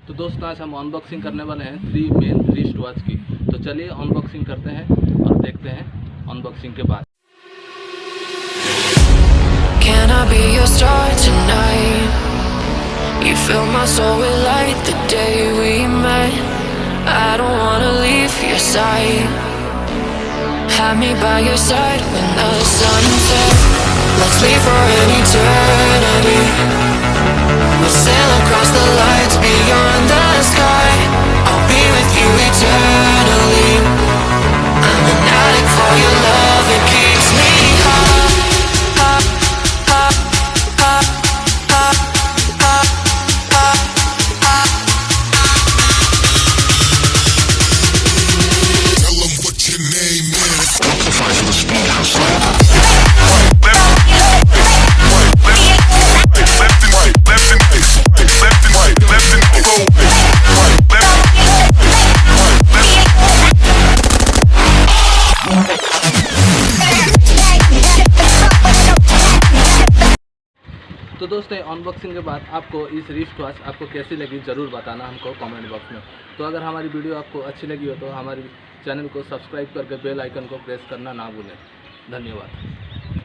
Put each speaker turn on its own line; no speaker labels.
तो दोस्तों आज हम अनबॉक्सिंग करने वाले हैं 3 मेन रिस्ट वॉच की। तो चलिए अनबॉक्सिंग करते हैं और देखते हैं अनबॉक्सिंग के बाद।
Can I be your star tonight? You fill my soul with light the day we met. I don't wanna leave your side. Have me by your side when the sun sets. Let's leave for an eternity. We'll sail across the lights beyond the sky. I'll be with you eternally. I'm an addict for your love, it keeps me high.
तो दोस्तों unboxing के बाद आपको इस wrist watch आपको कैसी लगी ज़रूर बताना हमको कमेंट बॉक्स में। तो अगर हमारी वीडियो आपको अच्छी लगी हो तो हमारे चैनल को सब्सक्राइब करके बेल आइकन को प्रेस करना ना भूलें। धन्यवाद।